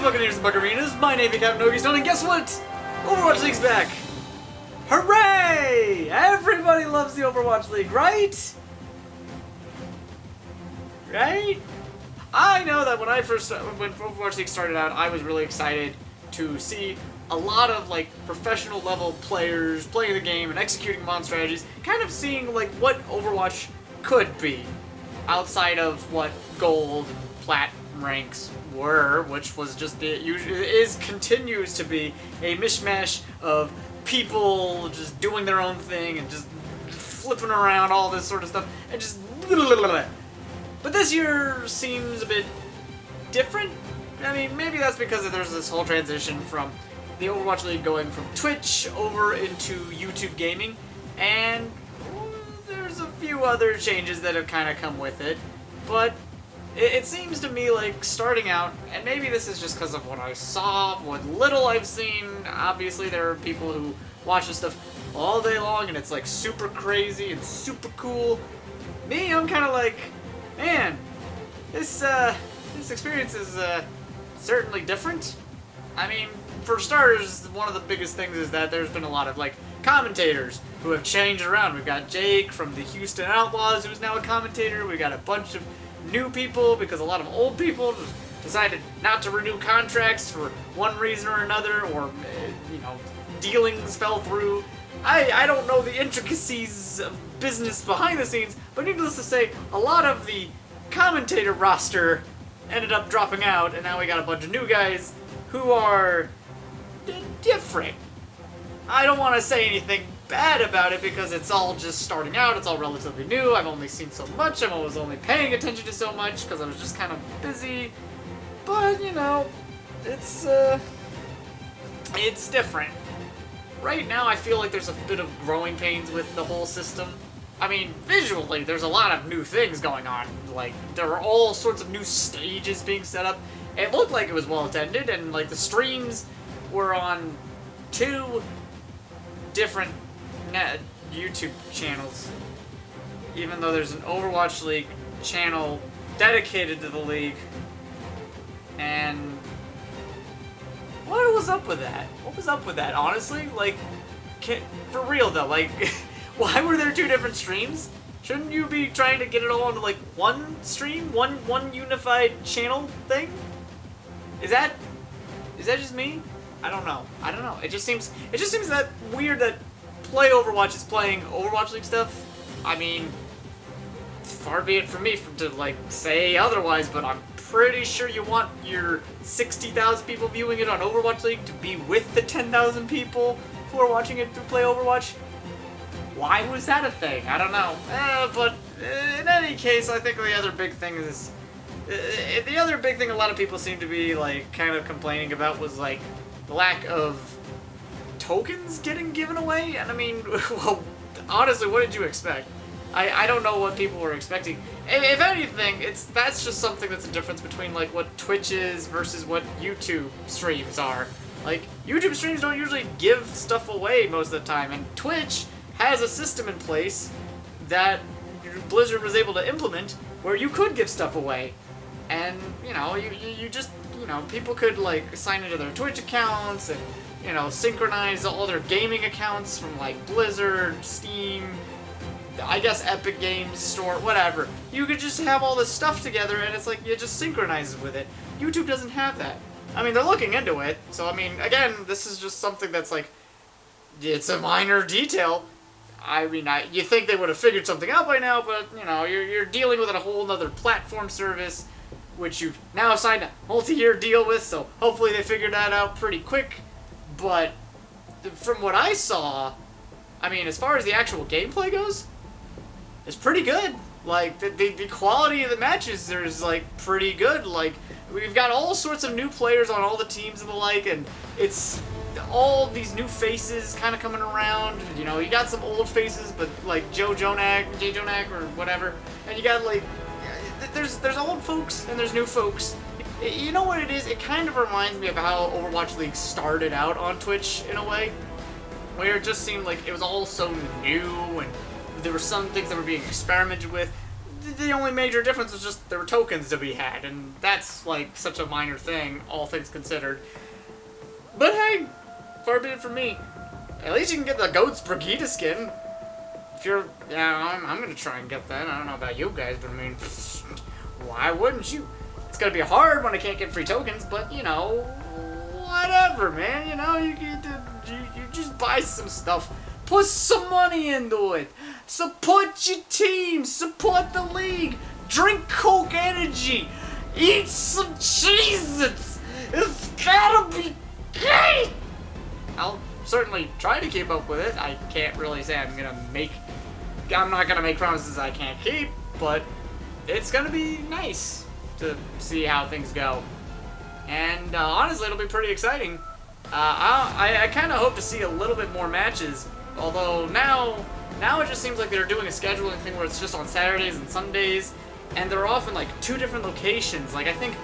Buccaneers and Buccarinas, my name is Captain Yugioh, and guess what? Overwatch League's back! Hooray! Everybody loves the Overwatch League, right? Right? I know that when Overwatch League started out, I was really excited to see a lot of like professional level players playing the game and executing mod strategies, kind of seeing like what Overwatch could be outside of what gold and plat ranks were, which was just continues to be a mishmash of people just doing their own thing and just flipping around all this sort of stuff and just But this year seems a bit different. I mean, maybe that's because there's this whole transition from the Overwatch League going from Twitch over into YouTube gaming, and there's a few other changes that have kind of come with it. But it seems to me like starting out, and maybe this is just because of what I saw, what little I've seen. Obviously, there are people who watch this stuff all day long, and it's like super crazy and super cool. Me, I'm kind of like, man, this experience is certainly different. I mean, for starters, one of the biggest things is that there's been a lot of like commentators who have changed around. We've got Jake from the Houston Outlaws, who's now a commentator. We got a bunch of new people because a lot of old people decided not to renew contracts for one reason or another, or dealings fell through. I don't know the intricacies of business behind the scenes, but needless to say, a lot of the commentator roster ended up dropping out, and now we got a bunch of new guys who are different. I don't want to say anything bad about it because it's all just starting out, it's all relatively new, I've only seen so much, I was only paying attention to so much because I was just kind of busy, but it's different. Right now I feel like there's a bit of growing pains with the whole system. I mean, visually, there's a lot of new things going on. Like, there are all sorts of new stages being set up. It looked like it was well attended, and like the streams were on 2 different YouTube channels. Even though there's an Overwatch League channel dedicated to the league. And what was up with that? What was up with that, honestly? Like, for real though, like, why were there 2 different streams? Shouldn't you be trying to get it all onto like one stream? One unified channel thing? Is that just me? I don't know. It just seems that weird that Play Overwatch is playing Overwatch League stuff. I mean, far be it from me to like say otherwise, but I'm pretty sure you want your 60,000 people viewing it on Overwatch League to be with the 10,000 people who are watching it through Play Overwatch. Why was that a thing? I don't know. But in any case, I think the other big thing is the other big thing a lot of people seem to be like kind of complaining about was like the lack of tokens getting given away. And I mean, well, honestly, what did you expect? I don't know what people were expecting. If anything, that's just something that's a difference between like what Twitch is versus what YouTube streams are. Like, YouTube streams don't usually give stuff away most of the time, and Twitch has a system in place that Blizzard was able to implement where you could give stuff away. And, you just, people could like sign into their Twitch accounts and, synchronize all their gaming accounts from like Blizzard, Steam, I guess Epic Games Store, whatever. You could just have all this stuff together and it's like, you just synchronize with it. YouTube doesn't have that. I mean, they're looking into it, so I mean, again, this is just something that's like, it's a minor detail. I mean, you think they would have figured something out by now, but, you're dealing with a whole other platform service, which you've now signed a multi-year deal with, so hopefully they figured that out pretty quick. But from what I saw, I mean, as far as the actual gameplay goes, it's pretty good. Like, the quality of the matches is, like, pretty good. Like, we've got all sorts of new players on all the teams and the like, and it's all these new faces kind of coming around. You got some old faces, but, like, Jay Jonak, or whatever. And you got, like, there's old folks and there's new folks. You know what it is? It kind of reminds me of how Overwatch League started out on Twitch, in a way. Where it just seemed like it was all so new, and there were some things that were being experimented with. the only major difference was just there were tokens to be had, and that's like such a minor thing, all things considered. But hey, far be it from me. At least you can get the Goat's Brigida skin. If you're, yeah, I'm gonna try and get that. I don't know about you guys, but I mean, why wouldn't you? It's gonna be hard when I can't get free tokens, but you know, whatever, man. You know, you just buy some stuff, put some money into it, support your team, support the league, drink Coke Energy, eat some Cheez-Its. It's gotta be great. I'll certainly try to keep up with it. I can't really say I'm not gonna make promises I can't keep, but it's gonna be nice to see how things go. And honestly, it'll be pretty exciting. I kind of hope to see a little bit more matches, although now it just seems like they're doing a scheduling thing where it's just on Saturdays and Sundays, and they're often like 2 different locations. Like I think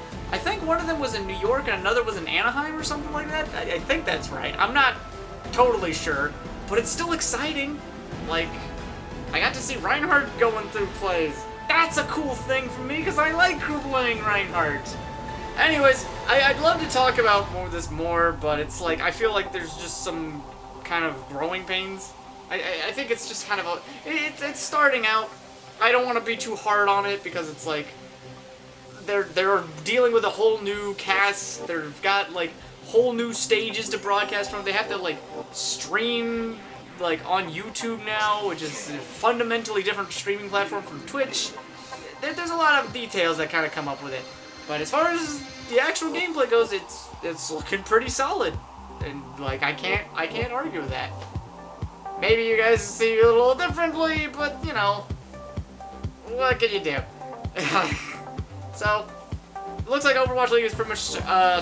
one of them was in New York and another was in Anaheim or something like that. I think that's right. I'm not totally sure, but it's still exciting. Like, I got to see Reinhardt going through plays. That's a cool thing for me because I like playing Reinhardt. Anyways, I'd love to talk about this more, but it's like I feel like there's just some kind of growing pains. I think it's just kind of it's starting out. I don't want to be too hard on it because it's like they're dealing with a whole new cast. They've got like whole new stages to broadcast from. They have to like stream like on YouTube now, which is a fundamentally different streaming platform from Twitch. There's a lot of details that kind of come up with it. But as far as the actual gameplay goes, it's looking pretty solid, and like I can't argue with that. Maybe you guys see it a little differently, but you know, what can you do? So, it looks like Overwatch League is pretty much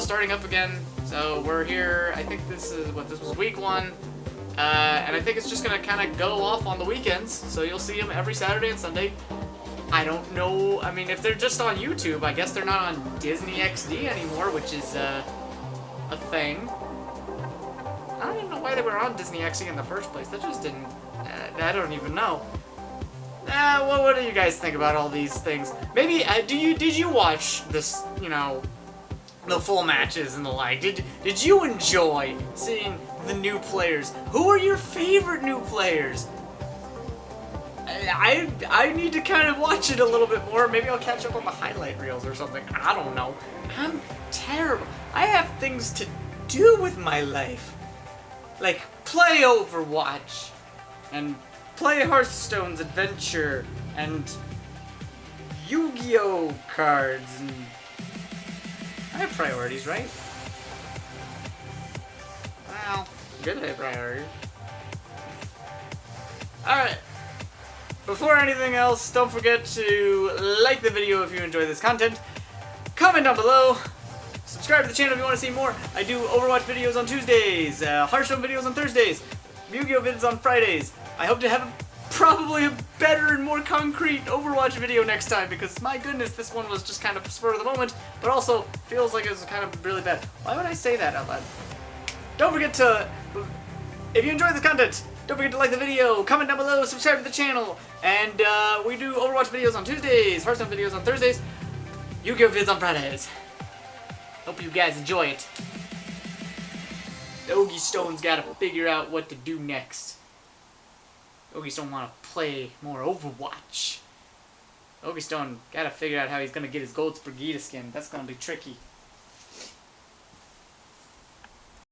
starting up again. So we're here. I think this was week 1, and I think it's just gonna kind of go off on the weekends. So you'll see them every Saturday and Sunday. I don't know. I mean, if they're just on YouTube, I guess they're not on Disney XD anymore, which is a thing. I don't even know why they were on Disney XD in the first place. That just didn't. I don't even know. Well, what do you guys think about all these things? Maybe did you watch this? You know, the full matches and the like. Did you enjoy seeing the new players? Who are your favorite new players? I need to kind of watch it a little bit more. Maybe I'll catch up on the highlight reels or something. I don't know. I'm terrible. I have things to do with my life. Like play Overwatch and play Hearthstone's Adventure and Yu-Gi-Oh cards, and I have priorities, right? Well, good to have priorities. Alright. Before anything else, don't forget to like the video if you enjoy this content, comment down below, subscribe to the channel if you want to see more. I do Overwatch videos on Tuesdays, Hearthstone videos on Thursdays, Yugioh vids on Fridays. I hope to have probably a better and more concrete Overwatch video next time, because my goodness, this one was just kind of spur of the moment, but also feels like it was kind of really bad. Why would I say that out loud? Don't forget to, if you enjoy this content, don't forget to like the video, comment down below, subscribe to the channel, and we do Overwatch videos on Tuesdays, Hearthstone videos on Thursdays, Yu-Gi-Oh vids on Fridays. Hope you guys enjoy it. The Yugioh's gotta figure out what to do next. Yugioh wanna play more Overwatch. Yugioh gotta figure out how he's gonna get his Gold's Brigida skin. That's gonna be tricky.